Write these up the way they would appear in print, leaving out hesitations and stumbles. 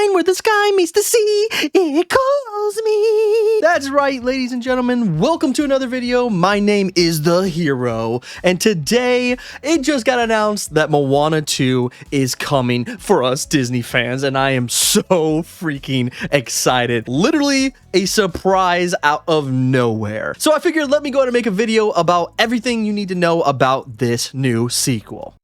line where the sky meets the sea, it calls me. That's right, ladies and gentlemen, welcome to another video. My name is The Hero, and today it just got announced that Moana 2 is coming for us Disney fans, and I am so freaking excited. Literally a surprise out of nowhere. So I figured let me go ahead and make a video about everything you need to know about this new sequel.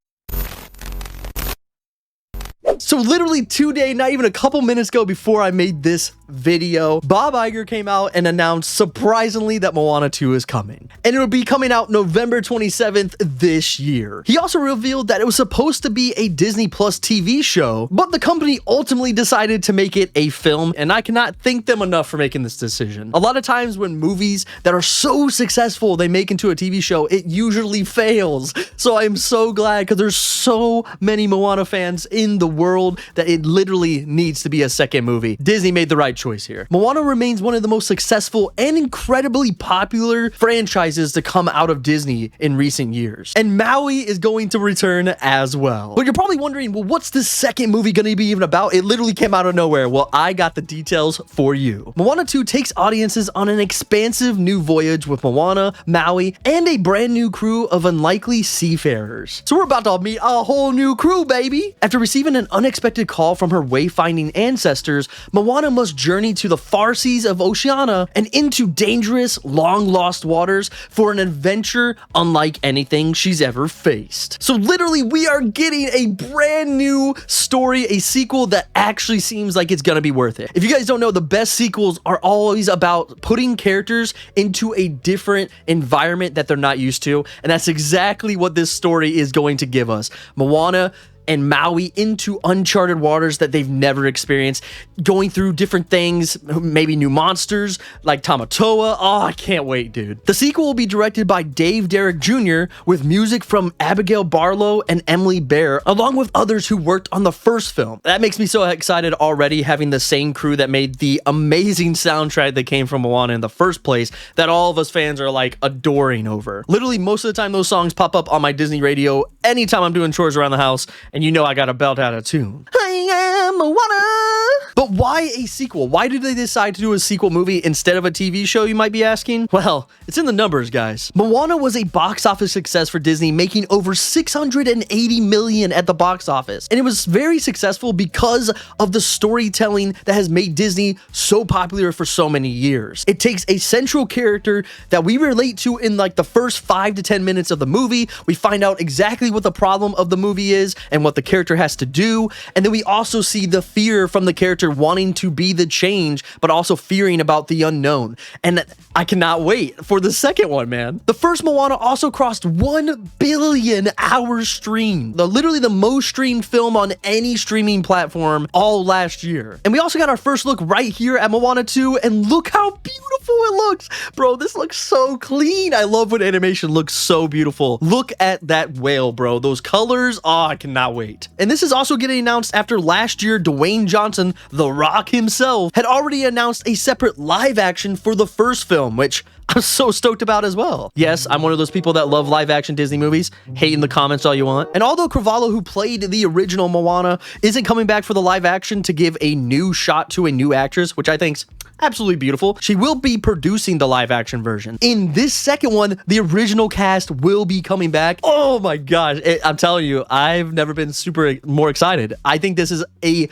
So literally today, not even a couple minutes ago before I made this video, Bob Iger came out and announced surprisingly that Moana 2 is coming. And it will be coming out November 27th this year. He also revealed that it was supposed to be a Disney Plus TV show, but the company ultimately decided to make it a film, and I cannot thank them enough for making this decision. A lot of times when movies that are so successful they make into a TV show, it usually fails. So I'm so glad because there's so many Moana fans in the world that it literally needs to be a second movie. Disney made the right choice here. Moana remains one of the most successful and incredibly popular franchises to come out of Disney in recent years. And Maui is going to return as well. But you're probably wondering, well, what's the second movie going to be even about? It literally came out of nowhere. Well, I got the details for you. Moana 2 takes audiences on an expansive new voyage with Moana, Maui, and a brand new crew of unlikely seafarers. So we're about to meet a whole new crew, baby! After receiving an unexpected call from her wayfinding ancestors, Moana must journey to the far seas of Oceania and into dangerous, long-lost waters for an adventure unlike anything she's ever faced. So literally, we are getting a brand new story, a sequel that actually seems like it's gonna be worth it. If you guys don't know, the best sequels are always about putting characters into a different environment that they're not used to, and that's exactly what this story is going to give us. Moana and Maui into uncharted waters that they've never experienced, going through different things, maybe new monsters like Tamatoa. Oh, I can't wait, dude. The sequel will be directed by Dave Derrick Jr. with music from Abigail Barlow and Emily Bear, along with others who worked on the first film. That makes me so excited already, having the same crew that made the amazing soundtrack that came from Moana in the first place, that all of us fans are like adoring over. Literally, most of the time those songs pop up on my Disney radio anytime I'm doing chores around the house, and you know I got a belt out of tune. I am Moana! But why a sequel? Why did they decide to do a sequel movie instead of a TV show, you might be asking? Well, it's in the numbers, guys. Moana was a box office success for Disney, making over $680 million at the box office. And it was very successful because of the storytelling that has made Disney so popular for so many years. It takes a central character that we relate to in like the first 5 to 10 minutes of the movie. We find out exactly what the problem of the movie is and what the character has to do, and then we also see the fear from the character wanting to be the change but also fearing about the unknown, and I cannot wait for the second one, man. The first Moana also crossed 1 billion hours streamed, literally the most streamed film on any streaming platform all last year. And we also got our first look right here at Moana 2, and look how beautiful it looks. Bro, this looks so clean. I love when animation looks so beautiful. Look at that whale, bro. Those colors, oh, I cannot wait. And this is also getting announced after last year Dwayne Johnson, The Rock himself, had already announced a separate live action for the first film, which I'm so stoked about as well. Yes, I'm one of those people that love live action Disney movies. Hate in the comments all you want. And although Cravalho, who played the original Moana, isn't coming back for the live action to give a new shot to a new actress, which I think's absolutely beautiful, she will be producing the live action version. In this second one, the original cast will be coming back. Oh my gosh, I'm telling you, I've never been more excited. I think this is a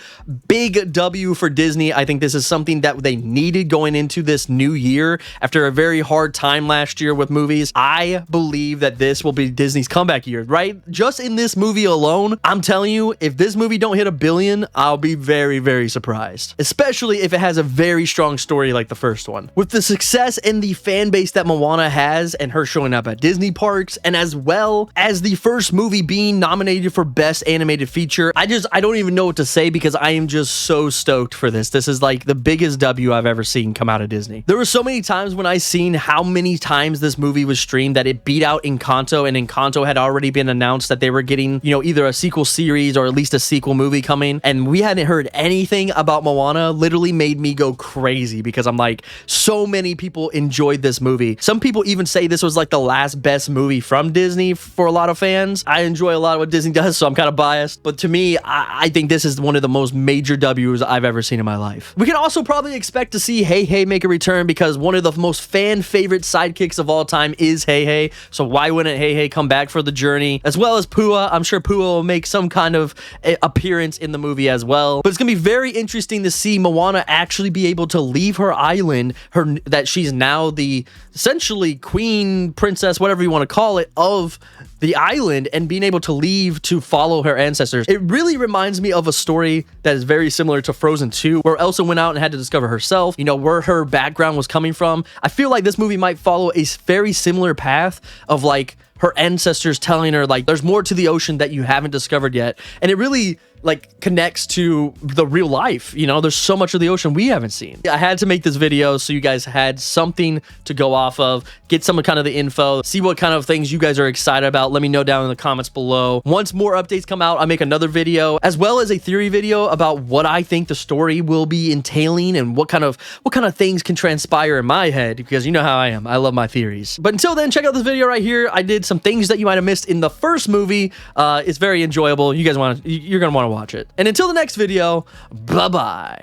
big W for Disney. I think this is something that they needed going into this new year after a very hard time last year with movies. I believe that this will be Disney's comeback year, right? Just in this movie alone, I'm telling you, if this movie don't hit 1 billion, I'll be very, very surprised, especially if it has a very strong story like the first one. With the success and the fan base that Moana has, and her showing up at Disney parks, and as well as the first movie being nominated for Best Animated Feature, I don't even know what to say because I am just so stoked for this. This is like the biggest W I've ever seen come out of Disney. There were so many times when I seen how many times this movie was streamed that it beat out Encanto, and Encanto had already been announced that they were getting, you know, either a sequel series or at least a sequel movie coming, and we hadn't heard anything about Moana. Literally made me go crazy crazy because I'm like, so many people enjoyed this movie. Some people even say this was like the last best movie from Disney for a lot of fans. I enjoy a lot of what Disney does, so I'm kind of biased. But to me, I think this is one of the most major W's I've ever seen in my life. We can also probably expect to see Hey Hey make a return because one of the most fan favorite sidekicks of all time is Hey Hey. So why wouldn't Hey Hey come back for the journey? As well as Pua. I'm sure Pua will make some kind of appearance in the movie as well. But it's gonna be very interesting to see Moana actually be able to leave her island, that she's now the essentially queen, princess, whatever you want to call it, of the island, and being able to leave to follow her ancestors. It really reminds me of a story that is very similar to Frozen 2, where Elsa went out and had to discover herself, you know, where her background was coming from. I feel like this movie might follow a very similar path of like her ancestors telling her like there's more to the ocean that you haven't discovered yet, and it really like connects to the real life. You know, there's so much of the ocean we haven't seen. I had to make this video so you guys had something to go off of, get some kind of the info, see what kind of things you guys are excited about. Let me know down in the comments below. Once more updates come out, I'll make another video, as well as a theory video about what I think the story will be entailing and what kind of things can transpire in my head, because you know how I am. I love my theories. But until then, check out this video right here. I did some things that you might have missed in the first movie. It's very enjoyable. You're gonna want to watch it. And until the next video, bye-bye.